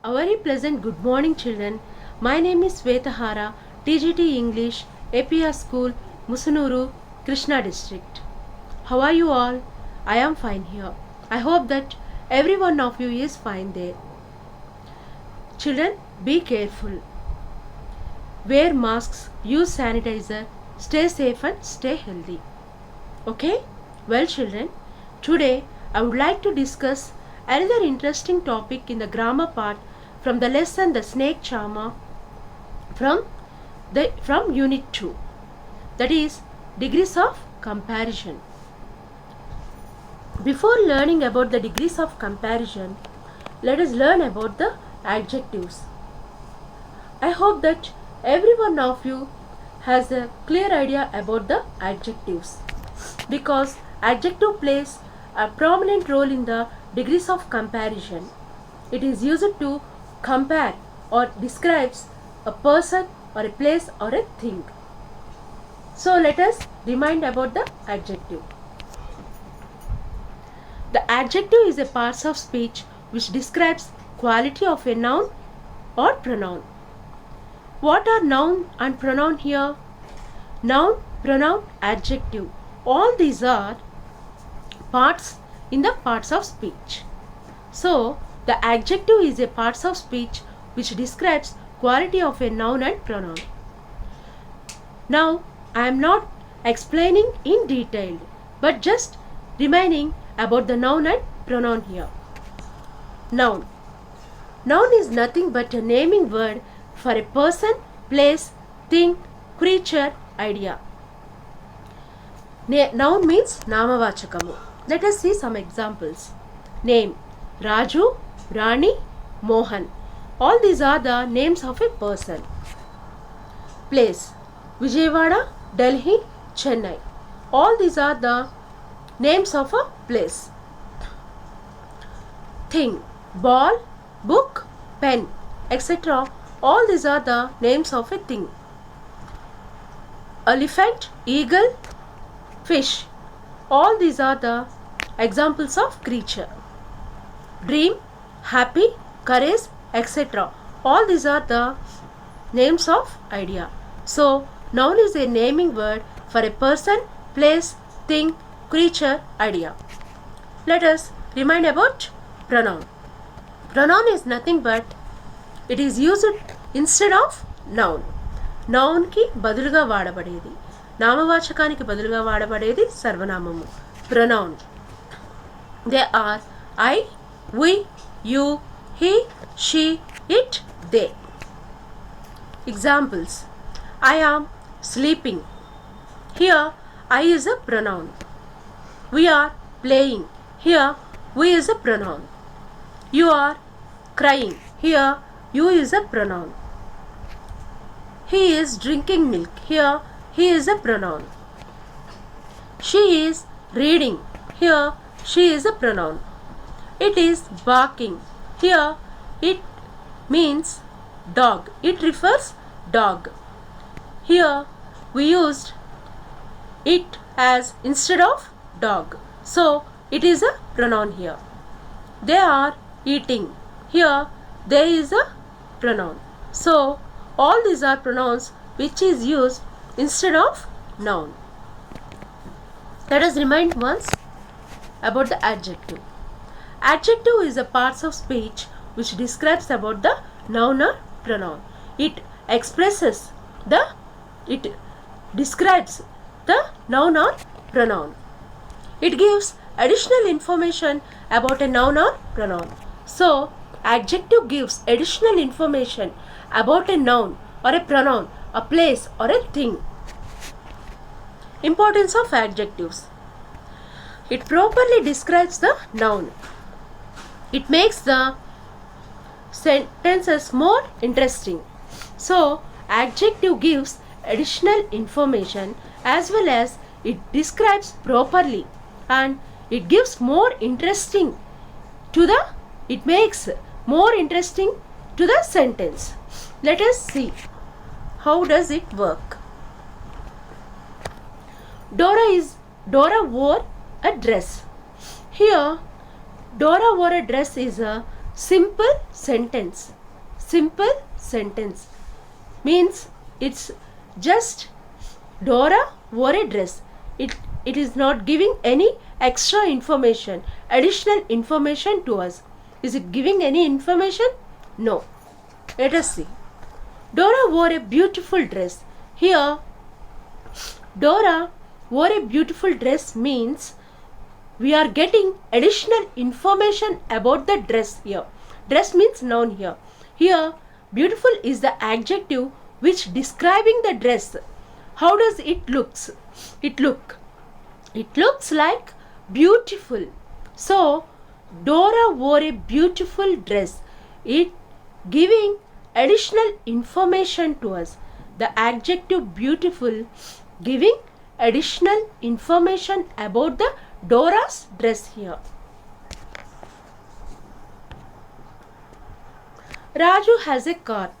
A very pleasant good morning, children. My name is Svetahara, TGT English, APR School, Musunuru, Krishna District. How are you all? I am fine here. I hope that every one of you is fine there. Children, be careful. Wear masks, use sanitizer, stay safe and stay healthy. Okay? Well, children, today I would like to discuss another interesting topic in the grammar part from the lesson The Snake Charmer from Unit 2. That is degrees of comparison. Before learning about the degrees of comparison, let us learn about the adjectives. I hope that every one of you has a clear idea about the adjectives, because adjective plays a prominent role in the degrees of comparison. It is used to compare or describes a person or a place or a thing. So let us remind about the adjective. The adjective is a part of speech which describes quality of a noun or pronoun. What are noun and pronoun here? Noun, pronoun, adjective. All these are parts in the parts of speech. So, the adjective is a part of speech which describes quality of a noun and pronoun. Now, I am not explaining in detail, but just reminding about the noun and pronoun here. Noun. Noun is nothing but a naming word for a person, place, thing, creature, idea. Noun means namavachakamu. Let us see some examples. Name: Raju, Rani, Mohan. All these are the names of a person. Place: Vijayawada, Delhi, Chennai. All these are the names of a place. Thing: ball, book, pen, etc. All these are the names of a thing. Elephant, eagle, fish. All these are the examples of creature. Dream, happy, courage, etc. All these are the names of idea. So, noun is a naming word for a person, place, thing, creature, idea. Let us remind about pronoun. Pronoun is nothing but it is used instead of noun. Noun ki బదులుగా వాడబడేది, నామవాచకానికి బదులుగా వాడబడేది సర్వనామము, pronoun. They are I, we, you, he, she, it, they. Examples: I am sleeping. Here I is a pronoun. We are playing. Here we is a pronoun. You are crying. Here you is a pronoun. He is drinking milk. Here he is a pronoun. She is reading. Here she is a pronoun. It is barking. Here it means dog. It refers dog. Here we used it as instead of dog. So it is a pronoun here. They are eating. Here there is a pronoun. So all these are pronouns which is used instead of noun. Let us remind once about the adjective. Adjective is a part of speech which describes about the noun or pronoun. It describes the noun or pronoun. It gives additional information about a noun or pronoun. So, adjective gives additional information about a noun or a pronoun, a place or a thing. Importance of adjectives. It properly describes the noun. It makes the sentences more interesting. So, adjective gives additional information as well as it describes properly, and it gives more interesting to the, it makes more interesting to the sentence. Let us see how does it work. Dora wore a dress. Here Dora wore a dress is a simple sentence. Simple sentence means it's just Dora wore a dress. It is not giving any extra information, additional information to us. Is it giving any information? No. Let us see. Dora wore a beautiful dress. Here, Dora wore a beautiful dress means we are getting additional information about the dress here. Dress means noun here. Here, beautiful is the adjective which describing the dress. How does it looks? It looks like beautiful. So, Dora wore a beautiful dress. It giving additional information to us. The adjective beautiful giving additional information about the Dora's dress here. Raju has a car.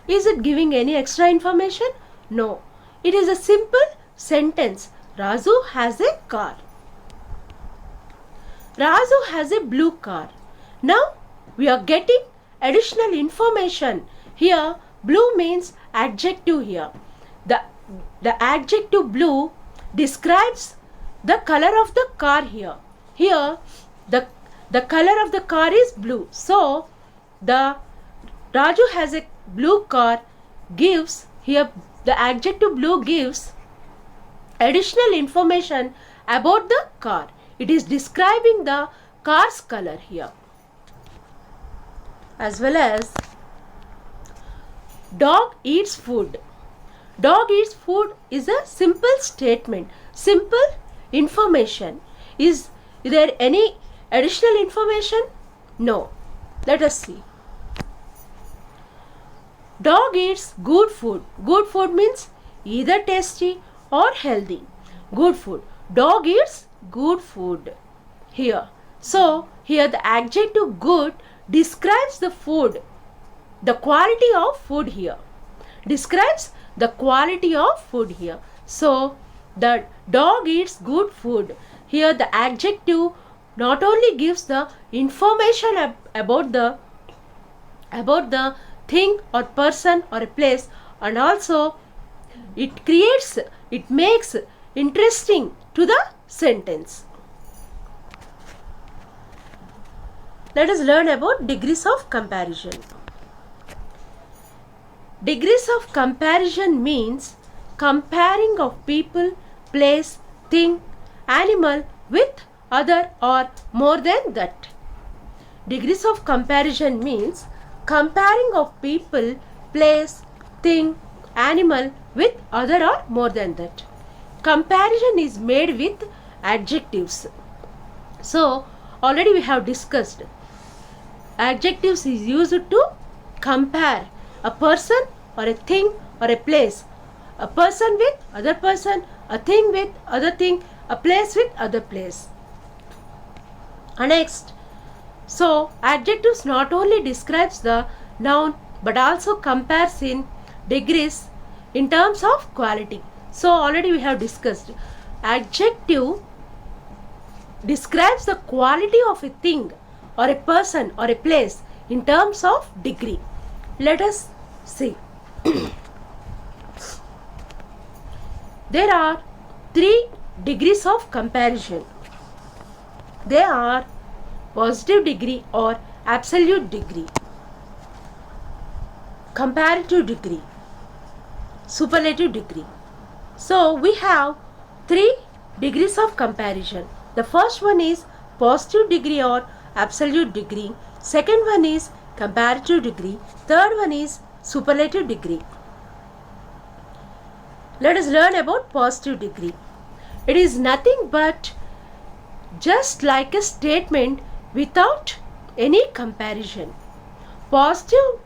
Is it giving any extra information? No. It is a simple sentence. Raju has a car. Raju has a blue car. Now we are getting additional information. Here blue means adjective here. The adjective blue describes the color of the car here. Here the color of the car is blue. So the Raju has a blue car gives here the adjective blue gives additional information about the car. It is describing the car's color here. As well as dog eats food. Dog eats food is a simple statement, simple information. Is there any additional information? No. Let us see. Dog eats good food. Good food means either tasty or healthy. Good food. Dog eats good food here. So here the adjective good describes the food, the quality of food here. Describes the quality of food here. So the dog eats good food. Here the adjective not only gives the information about the thing or person or a place, and also it makes interesting to the sentence. Let us learn about degrees of comparison. Degrees of comparison means comparing of people, place, thing, animal with other or more than that. Degrees of comparison means comparing of people, place, thing, animal with other or more than that. Comparison is made with adjectives. So already we have discussed adjectives is used to compare a person or a thing or a place. A person with other person, a thing with other thing, a place with other place. Next, so adjectives not only describes the noun but also compares in degrees in terms of quality. So already we have discussed adjective describes the quality of a thing or a person or a place in terms of degree. Let us see. There are 3 degrees of comparison. They are positive degree or absolute degree, comparative degree, superlative degree. So we have 3 degrees of comparison. The first one is positive degree or absolute degree. Second one is comparative degree. Third one is superlative degree. Let us learn about positive degree. It is nothing but just like a statement without any comparison. Positive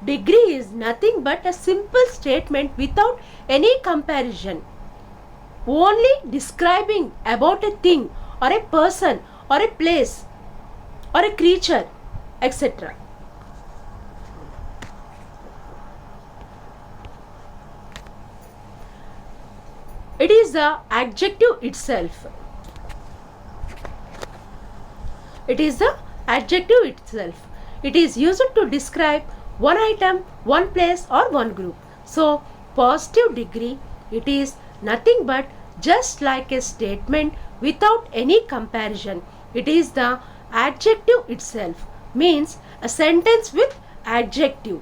degree is nothing but a simple statement without any comparison, only describing about a thing or a person or a place or a creature, etc. It is the adjective itself. It is the adjective itself. It is used to describe one item, one place or one group. So positive degree, it is nothing but just like a statement without any comparison. It is the adjective itself, means a sentence with adjective.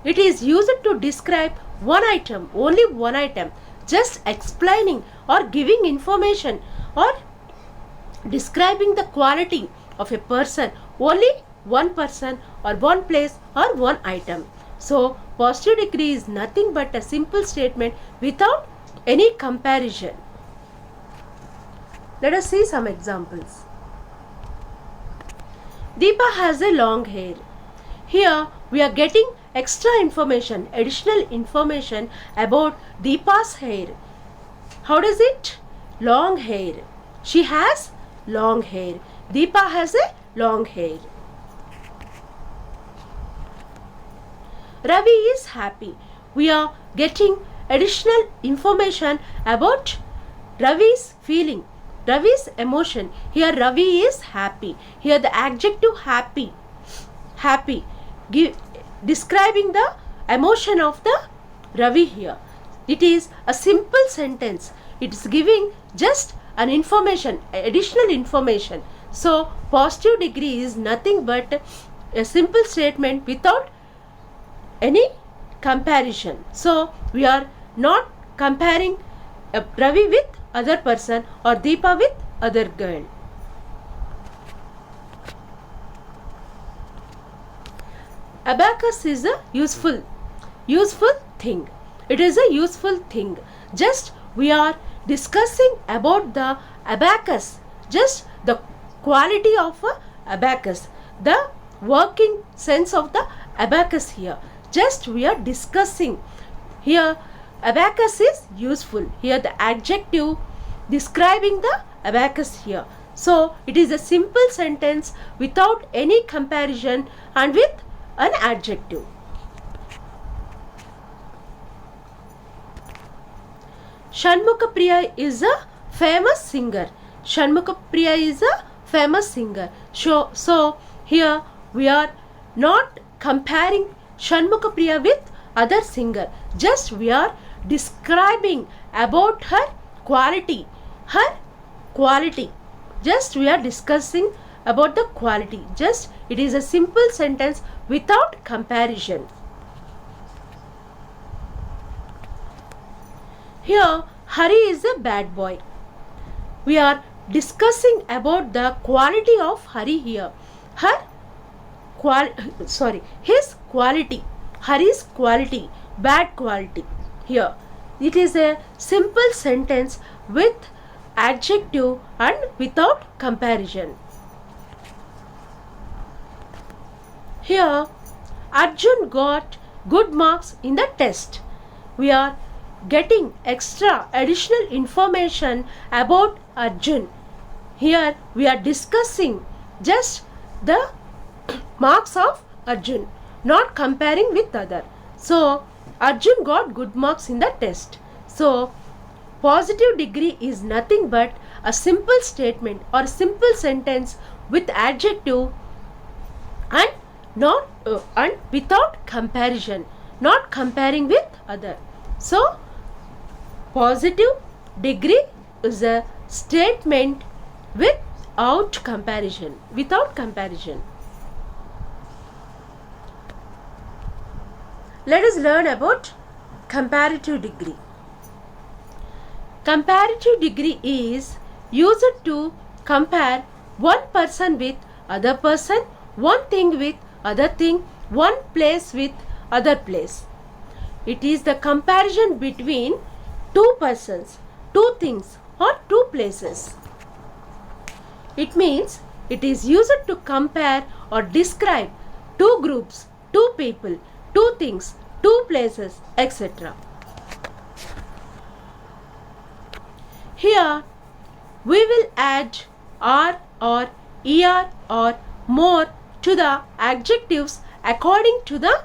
It is used to describe one item, only one item, just explaining or giving information or describing the quality of a person, only one person or one place or one item. So positive degree is nothing but a simple statement without any comparison. Let us see some examples. Deepa has a long hair. Here we are getting extra information, additional information about Deepa's hair. How does it? Long hair. She has long hair. Deepa has a long hair. Ravi is happy. We are getting additional information about Ravi's feeling, Ravi's emotion. Here Ravi is happy. Here the adjective happy. Happy. Describing the emotion of the Ravi here. It is a simple sentence. It is giving just an information, additional information. So positive degree is nothing but a simple statement without any comparison. So we are not comparing Ravi with other person or Deepa with other girl. Abacus is a useful thing. It is a useful thing. Just we are discussing about the abacus, just the quality of a abacus, the working sense of the abacus here. Just we are discussing. Here abacus is useful. Here the adjective describing the abacus here. So it is a simple sentence without any comparison and with an adjective. Shanmukha Priya is a famous singer. Shanmukha Priya is a famous singer. So here we are not comparing Shanmukha Priya with other singer. Just we are describing about her quality. Just we are discussing about the quality. Just it is a simple sentence without comparison. Here Hari is a bad boy. We are discussing about the quality of Hari here. His quality. Hari's quality, bad quality. Here it is a simple sentence with adjective and without comparison. Here Arjun got good marks in the test. We are getting extra additional information about Arjun. Here we are discussing just the marks of Arjun, not comparing with other. So Arjun got good marks in the test. So positive degree is nothing but a simple statement or simple sentence with adjective and not and without comparison, not comparing with other. So positive degree is a statement without comparison, Let us learn about comparative degree. Comparative degree is used to compare one person with other person, one thing with other thing, one place with other place. It is the comparison between two persons, two things or two places. It means it is used to compare or describe two groups, two people, two things, two places, etc. Here we will add R or ER or more to the adjectives according to the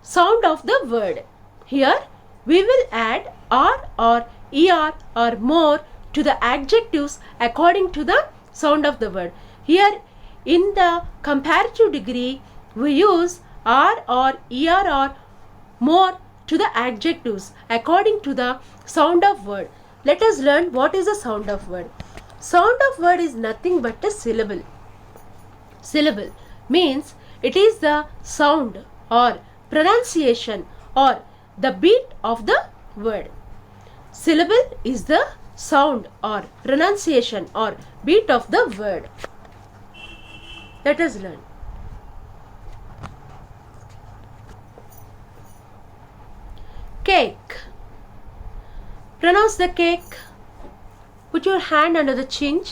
sound of the word. Here we will add R or ER or more to the adjectives according to the sound of the word. Here in the comparative degree, we use are or er or more to the adjectives according to the sound of word. Let us learn what is the sound of word. Sound of word is nothing but a syllable. Syllable means it is the sound or pronunciation or the beat of the word. Syllable is the sound or pronunciation or beat of the word. Let us learn. Cake. Pronounce the cake. Put your hand under the chin.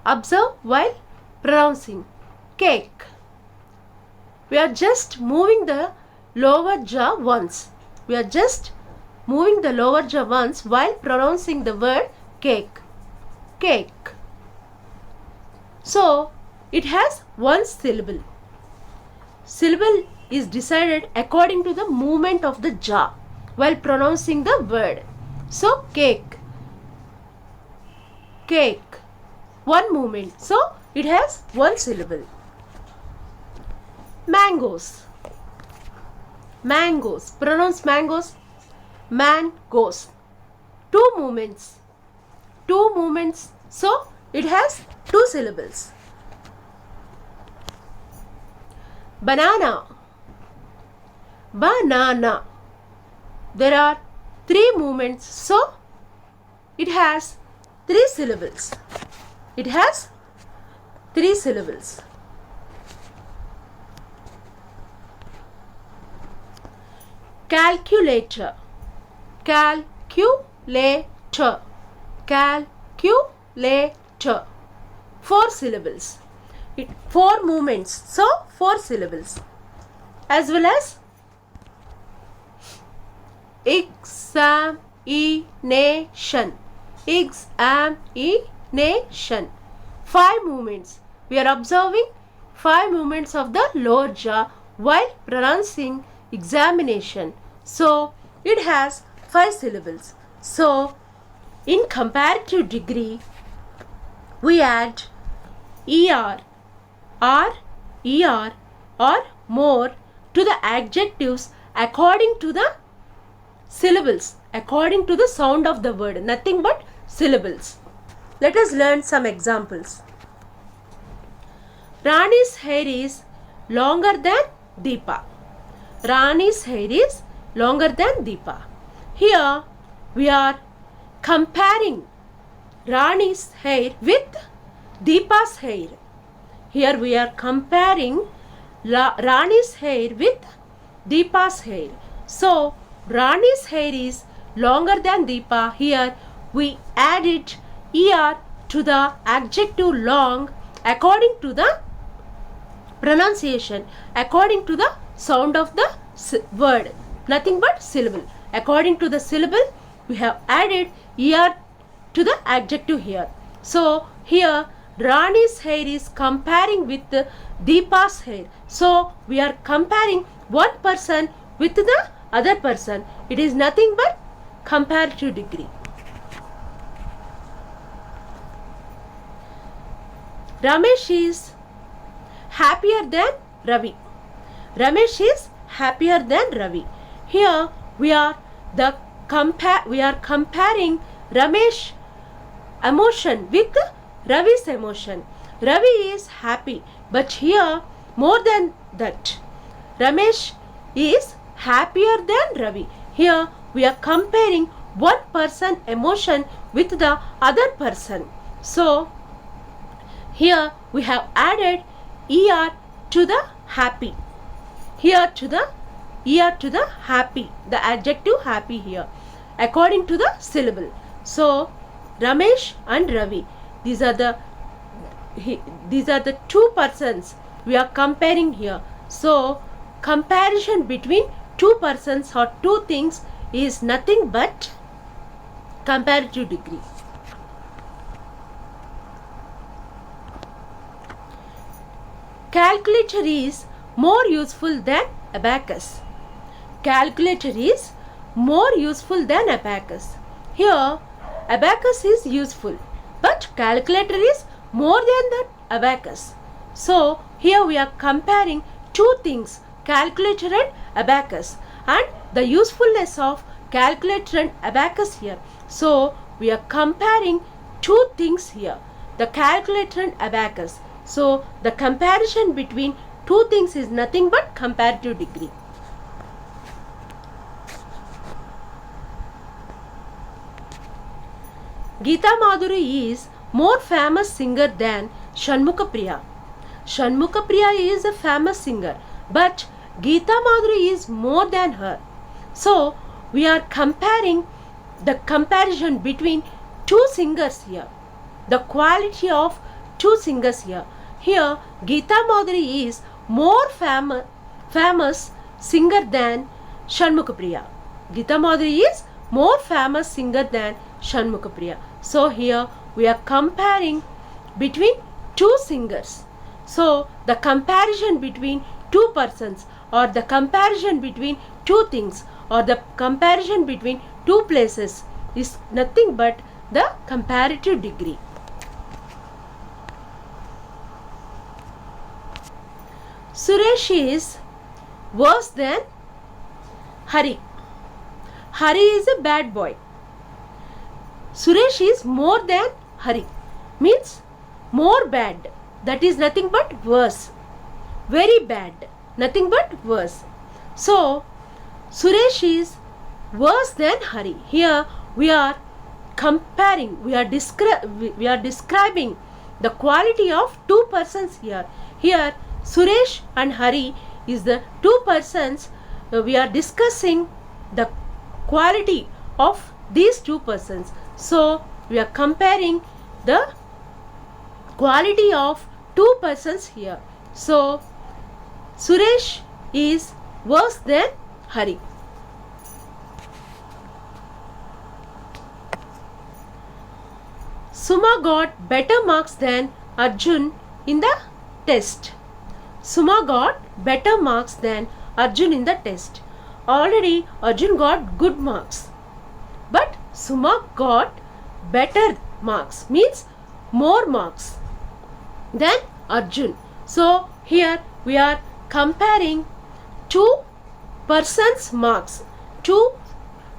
Observe while pronouncing cake. We are just moving the lower jaw once. We are just moving the lower jaw once while pronouncing the word cake. Cake. So, it has one syllable. Syllable is decided according to the movement of the jaw while pronouncing the word. So, cake. Cake. One movement. So, it has one syllable. Mangoes. Mangoes. Pronounce mangoes. Mangoes. Two movements. Two movements. So, it has two syllables. Banana. Banana. There are three movements. So, it has three syllables. It has three syllables. Calculator. Calculator. Calculator. Four syllables. Four movements. So, four syllables. As well as examination. Examination. Five movements. We are observing five movements of the lower jaw while pronouncing examination. So, it has five syllables. So, in comparative degree, we add er, or more to the adjectives according to the syllables, according to the sound of the word. Nothing but syllables. Let us learn some examples. Rani's hair is longer than Deepa. Rani's hair is longer than Deepa. Here we are comparing Rani's hair with Deepa's hair. Here we are comparing Rani's hair with Deepa's hair. So, Rani's hair is longer than Deepa. Here we added er to the adjective long according to the pronunciation, according to the sound of the word. Nothing but syllable. According to the syllable, we have added er to the adjective here. So, here Rani's hair is comparing with Deepa's hair. So, we are comparing one person with the other person. It is nothing but comparative degree. Ramesh is happier than Ravi. Ramesh is happier than Ravi. Here we are comparing Ramesh emotion with Ravi's emotion. Ravi is happy, but here more than that, Ramesh is happier than Ravi. Here we are comparing one person emotion with the other person. So, here we have added er to the happy. Here to the er to the happy, the adjective happy here, according to the syllable. So, Ramesh and Ravi, these are the two persons we are comparing here. So, comparison between two persons or two things is nothing but comparative degree. Calculator is more useful than abacus. Calculator is more useful than abacus. Here, abacus is useful. but calculator is more than the abacus. So here we are comparing two things, calculator and abacus, and the usefulness of calculator and abacus here. So we are comparing two things here, the calculator and abacus. So the comparison between two things is nothing but comparative degree. Geeta Madhuri is more famous singer than Shanmukha Priya. Shanmukha Priya is a famous singer, but Geeta Madhuri is more than her. So we are comparing the comparison between two singers here, the quality of two singers here. Here Geeta Madhuri is more famous singer than Shanmukha Priya. Geeta Madhuri is more famous singer than Shanmukha Priya. So here we are comparing between two singers. So the comparison between two persons, or the comparison between two things, or the comparison between two places is nothing but the comparative degree. Suresh is worse than Hari. Hari is a bad boy. Suresh is more than Hari, means more bad. That is nothing but worse. Very bad. Nothing but worse. So Suresh is worse than Hari. Here we are comparing, we are describing the quality of two persons here. Here Suresh and Hari is the two persons. We are discussing the quality of these two persons. So we are comparing the quality of two persons here. So Suresh is worse than Hari. Suma got better marks than Arjun in the test. Suma got better marks than Arjun in the test. Already Arjun got good marks, but Suma got better marks, means more marks than Arjun. So here we are comparing two persons' marks, two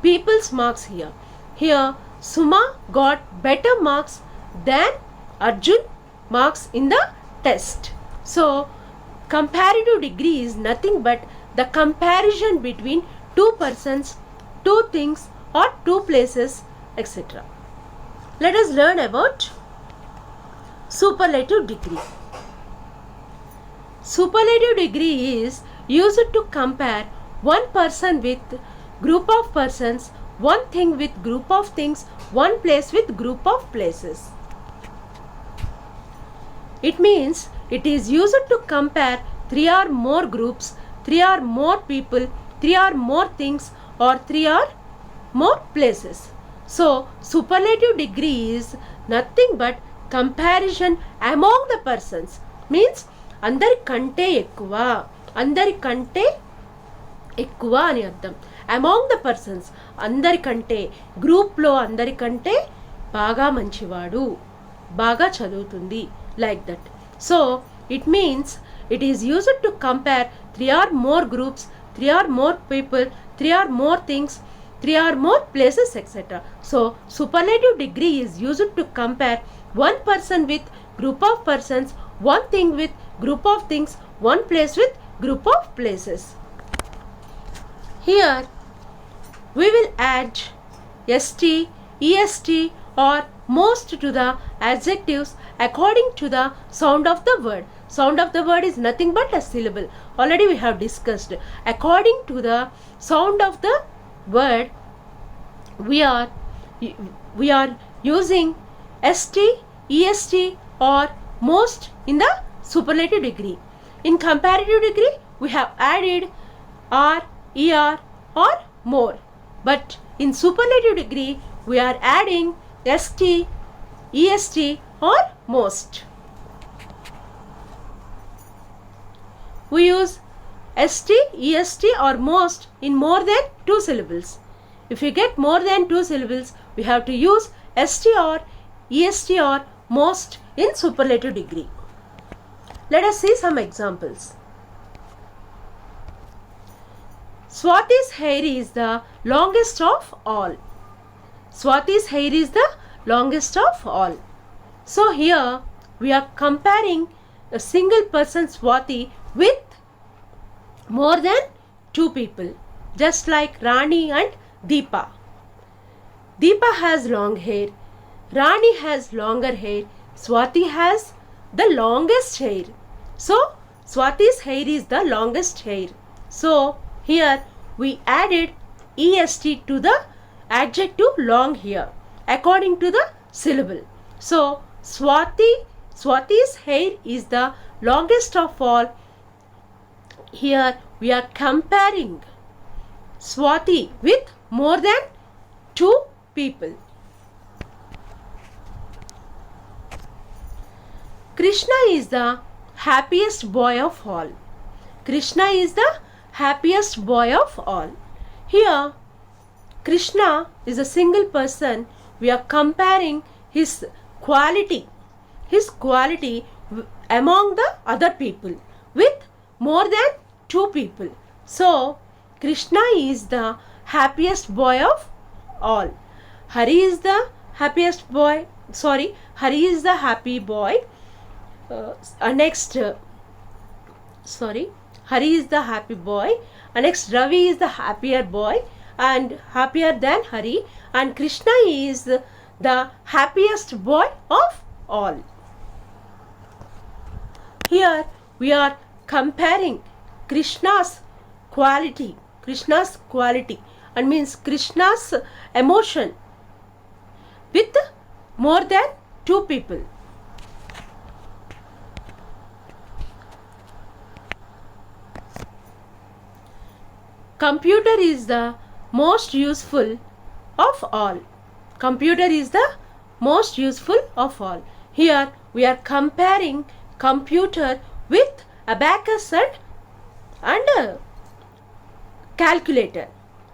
people's marks here. Here Suma got better marks than Arjun marks in the test. So comparative degree is nothing but the comparison between two persons, two things, or two places, etc. Let us learn about superlative degree. Superlative degree is used to compare one person with group of persons, one thing with group of things, one place with group of places. It means it is used to compare three or more groups, three or more people, three or more things, or three or more places. So superlative degree is nothing but comparison among the persons, means అందరికంటే ఎక్కువ, అందరికంటే ఎక్కువ అని అర్థం. Among the persons, అందరికంటే, గ్రూప్లో అందరికంటే బాగా మంచివాడు, బాగా చదువుతుంది, like that. So it means it is used to compare three or more groups, three or more people, three or more things, three or more places, etc. So superlative degree is used to compare one person with group of persons, one thing with group of things, one place with group of places. Here we will add st, est or most to the adjectives according to the sound of the word. Sound of the word is nothing but a syllable. Already we have discussed. According to the sound of the word, we are using st, est or most in the superlative degree. In comparative degree, we have added r, er or more. But in superlative degree, we are adding st, est or most. We use st, est or most in more than two syllables. If we get more than two syllables, we have to use st or est or most in superlative degree. Let us see some examples. Swati's hair is the longest of all. Swati's hair is the longest of all. So here we are comparing a single person Swati with more than two people, just like Rani and Deepa. Deepa has long hair, Rani has longer hair, Swati has the longest hair. So Swati's hair is the longest hair. So here we added est to the adjective long here according to the syllable. So Swati's hair is the longest of all. Here we are comparing Swati with more than two people. Krishna is the happiest boy of all. Krishna is the happiest boy of all. Here Krishna is a single person. We are comparing his quality among the other people with more than two people. So Krishna is the happiest boy of all. Hari is the happiest boy. Hari is the happy boy. Hari is the happy boy. Next Ravi is the happier boy and happier than Hari, and Krishna is the happiest boy of all. Here we are comparing Krishna's quality and means Krishna's emotion with more than two people. Computer is the most useful of all. Computer is the most useful of all. Here we are comparing computer with abacus and calculator.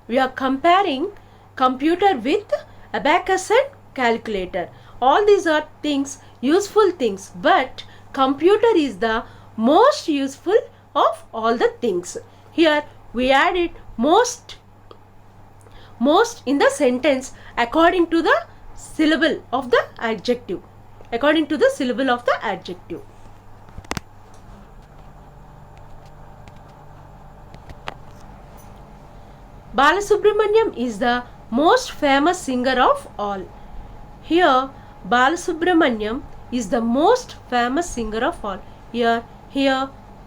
We are comparing computer with abacus and calculator. All these are things, useful things, but computer is the most useful of all the things. Here we added most in the sentence according to the syllable of the adjective. Balasubramaniam is the most famous singer of all. Here Balasubramaniam is the most famous singer of all. Here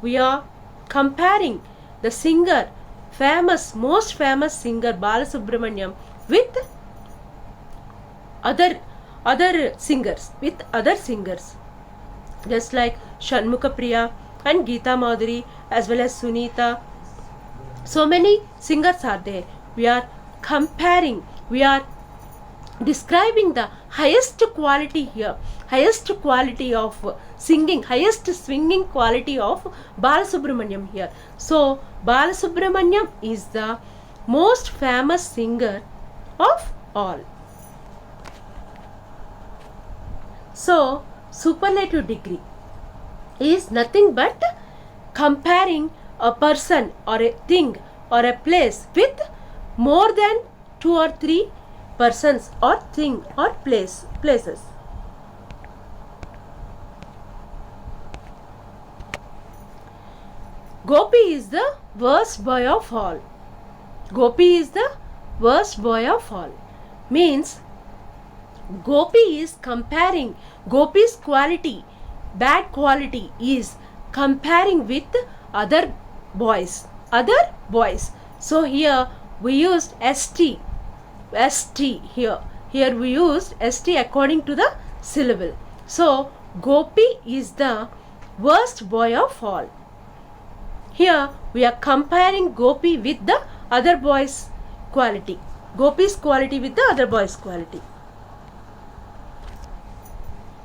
we are comparing the singer, most famous singer Balasubramaniam with other singers, just like Shanmukha Priya and Geeta Madhuri as well as Sunita. So many singers are there. We are comparing, we are describing the highest quality here, highest quality of singing, highest swinging quality of Balasubramaniam here. So Balasubramaniam is the most famous singer of all. So superlative degree is nothing but comparing a person or a thing or a place with more than two or three persons or thing or places. Gopi is the worst boy of all. Gopi is the worst boy of all. Means Gopi is comparing, Gopi's quality, bad quality is comparing with other boys. So here we used st here. Here we used st according to the syllable. So Gopi is the worst boy of all. Here we are comparing Gopi with the other boys' quality. Gopi's quality with the other boys' quality.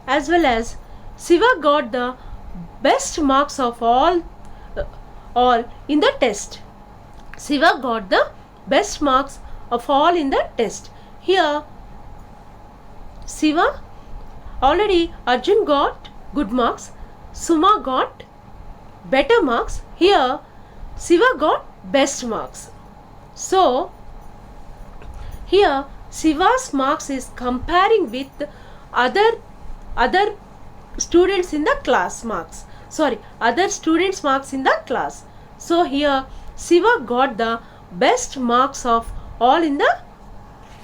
As well as Shiva got the best marks of all in the test. Shiva got the best marks of all in the test. Here Shiva Already Arjun got good marks, Suma got better marks. Here Siva got best marks. So here Siva's marks is comparing with other students in the class marks. Other students marks in the class. So here Siva got the best marks of all in the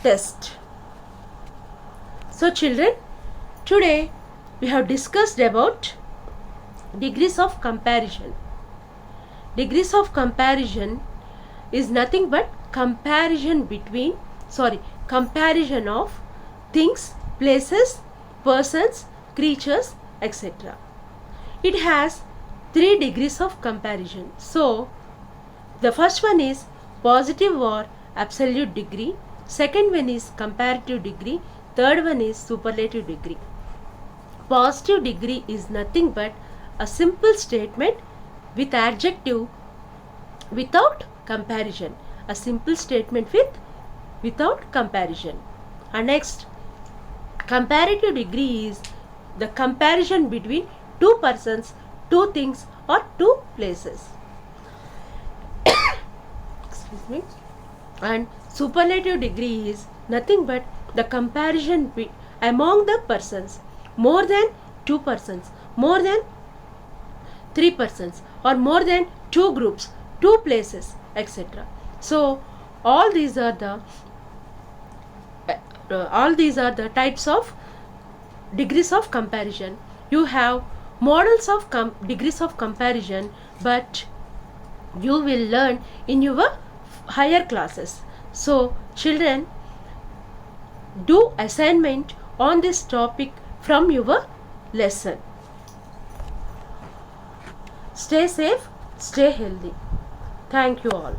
test. So children, today we have discussed about degrees of comparison. Degrees of comparison is nothing but comparison of things, places, persons, creatures, etc. It has 3 degrees of comparison. So the first one is positive or absolute degree, second one is comparative degree, third one is superlative degree. Positive degree is nothing but a simple statement with adjective without comparison. A simple statement without comparison. And next, comparative degree is the comparison between 2 persons, 2 things or 2 places. Excuse me. And superlative degree is nothing but the comparison among the persons, more than 2 persons, more than 3 persons, or more than 2 groups, 2 places, etc. So all these are the types of degrees of comparison. You have models of degrees of comparison, but you will learn in your higher classes. So children, do assignment on this topic from your lesson. Stay safe, stay healthy. Thank you all.